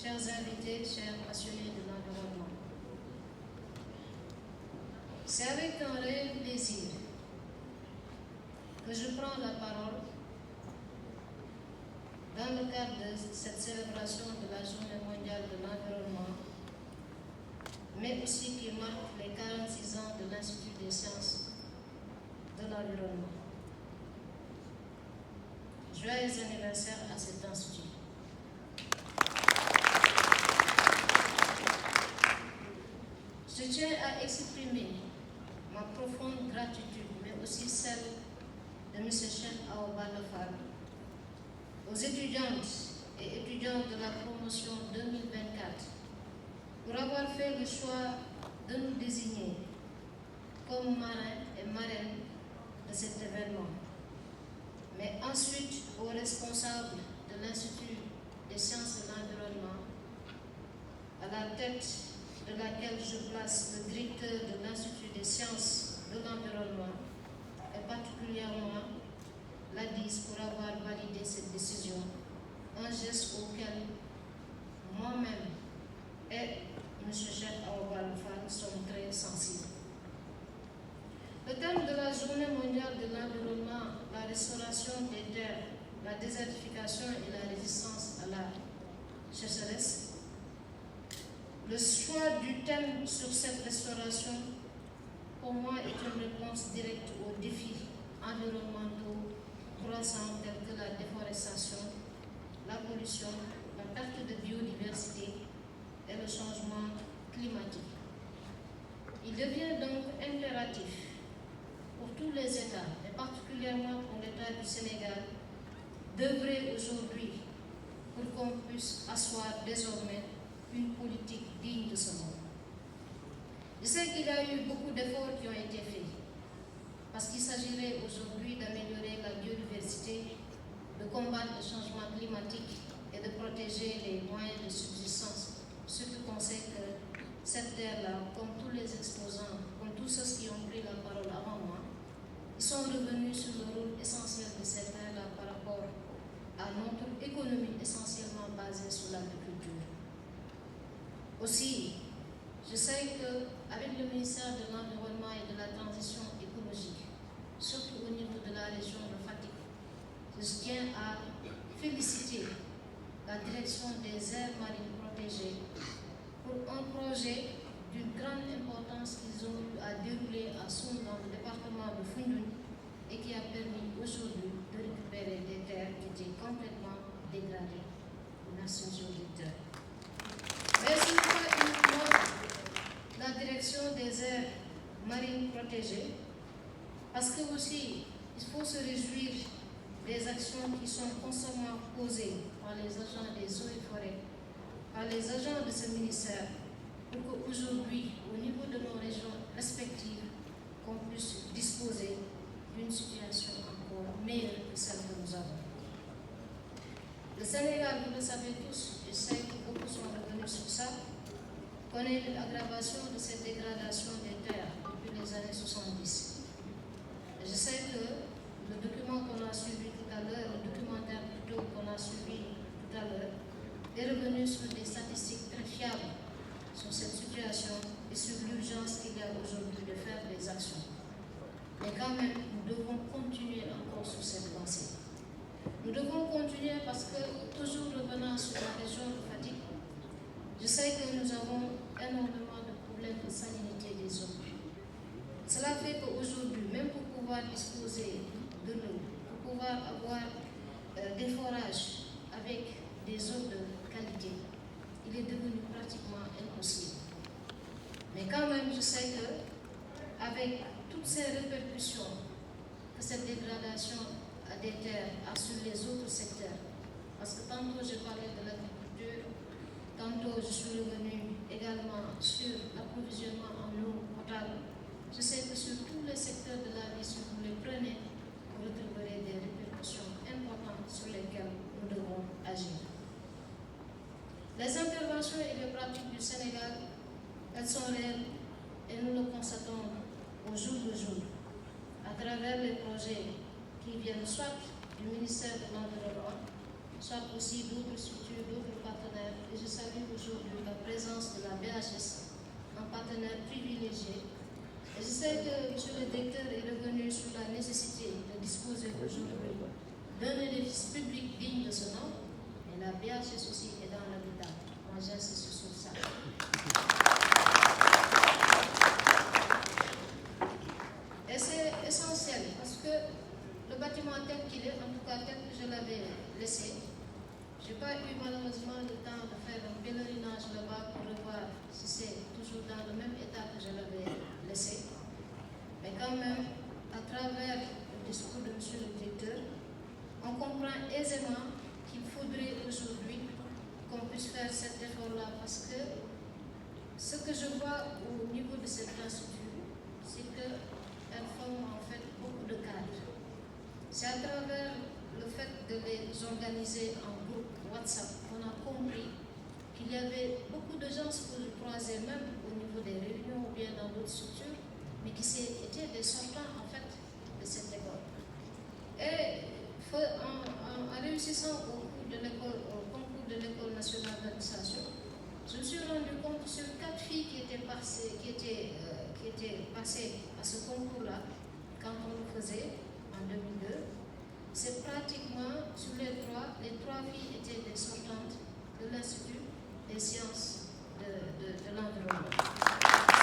chers invités, chers passionnés de l'environnement. C'est avec un réel plaisir que je prends la parole dans le cadre de cette célébration de la Journée mondiale de l'environnement, mais aussi qui marque les 46 ans de l'Institut des sciences de l'environnement. Joyeux anniversaire à cet institut. Je tiens à exprimer ma profonde gratitude, mais aussi celle de M. Cheikh Awa Balla Fall, aux étudiantes et étudiants de la promotion 2024 pour avoir fait le choix de nous désigner comme marrains et marraines de cet événement. Mais ensuite aux responsables de l'Institut des sciences de l'environnement, à la tête de laquelle je place le directeur de l'Institut des sciences de l'environnement, et particulièrement l'ADIS pour avoir validé cette décision, un geste auquel moi-même et M. Cheikh Awa Balla Fall sommes très sensibles. Le thème de la Journée mondiale de l'environnement, la restauration des terres, la désertification et la résistance à la sécheresse. Le choix du thème sur cette restauration, pour moi, est une réponse directe aux défis environnementaux croissants tels que la déforestation, la pollution, la perte de biodiversité et le changement climatique. Il devient donc impératif pour tous les États, et particulièrement pour l'État du Sénégal, d'œuvrer aujourd'hui pour qu'on puisse asseoir désormais une politique digne de ce nom. Je sais qu'il y a eu beaucoup d'efforts qui ont été faits, parce qu'il s'agirait aujourd'hui d'améliorer la biodiversité, de combattre le changement climatique et de protéger les moyens de subsistance. Surtout qu'on sait que cette terre-là, comme tous les exposants, comme tous ceux qui ont pris la parole avant moi, ils sont revenus sur le rôle essentiel de cette terre-là par rapport à notre économie essentiellement basée sur l'agriculture. Aussi, je sais qu'avec le ministère de l'Environnement et de la Transition écologique, surtout au niveau de la région de Fatick, je tiens à féliciter la direction des aires marines protégées pour un projet d'une grande importance qu'ils ont eu à dérouler à Soum dans le département de Foundiougne et qui a permis aujourd'hui de récupérer des terres qui étaient complètement dégradées. Merci, monsieur le directeur. Merci uniquement la direction des aires marines protégées, parce que aussi il faut se réjouir des actions qui sont constamment posées par les agents des eaux et forêts, par les agents de ce ministère, pour qu'aujourd'hui, au niveau de nos régions respectives, qu'on puisse disposer d'une situation encore meilleure que celle que nous avons. Le Sénégal, vous le savez tous, je sais que beaucoup sont revenus sur ça, connaît l'aggravation de cette dégradation des terres depuis les années 70. Et je sais que le document qu'on a suivi tout à l'heure, le documentaire plutôt qu'on a suivi tout à l'heure, est revenu sur des statistiques très fiables sur cette situation et sur l'urgence qu'il y a aujourd'hui de faire des actions. Mais quand même, nous devons continuer encore sur cette lancée. Nous devons continuer parce que, toujours revenant sur la région de Fatick, je sais que nous avons énormément de problèmes de salinité des eaux. Cela fait qu'aujourd'hui, même pour pouvoir disposer de l'eau, pour pouvoir avoir des forages avec des eaux de qualité, il est devenu pratiquement impossible. Mais quand même, je sais que, avec toutes ces répercussions que cette dégradation des terres a sur les autres secteurs, parce que tantôt je parlais de l'agriculture, tantôt je suis revenue également sur l'approvisionnement en eau potable. Je sais que sur tous les secteurs de la vie, si vous les prenez, vous retrouverez des répercussions importantes sur lesquelles nous devons agir. Les interventions et les pratiques du Sénégal, elles sont réelles et nous le constatons au jour le jour, à travers les projets qui viennent soit du ministère de l'Environnement, soit aussi d'autres structures, d'autres partenaires. Et je salue la BHS, un partenaire privilégié. Et je sais que M. le directeur est revenu sur la nécessité de disposer aujourd'hui d'un édifice public digne de ce nom, mais la BHS aussi est dans l'habitat. Moi, j'insiste sur ça. Et c'est essentiel parce que le bâtiment tel qu'il est, en tout cas tel que je l'avais laissé, je n'ai pas eu malheureusement le temps de faire un pèlerinage là-bas pour revoir si c'est toujours dans le même état que je l'avais laissé. Mais quand même, à travers le discours de M. le directeur, on comprend aisément qu'il faudrait aujourd'hui qu'on puisse faire cet effort-là parce que ce que je vois au niveau de cette infrastructure, c'est qu'elle forme en fait beaucoup de cadres. C'est à travers le fait de les organiser en groupe WhatsApp qu'on a compris qu'il y avait beaucoup de gens que je croisais même au niveau des réunions ou bien dans d'autres structures, mais qui étaient des sortants en fait de cette école. Et en réussissant au concours de l'école nationale d'administration, je me suis rendu compte que sur 4 filles qui étaient passées à ce concours-là, quand on le faisait en 2002, c'est pratiquement sur les 3 filles étaient des sortantes de l'Institut des sciences de l'environnement.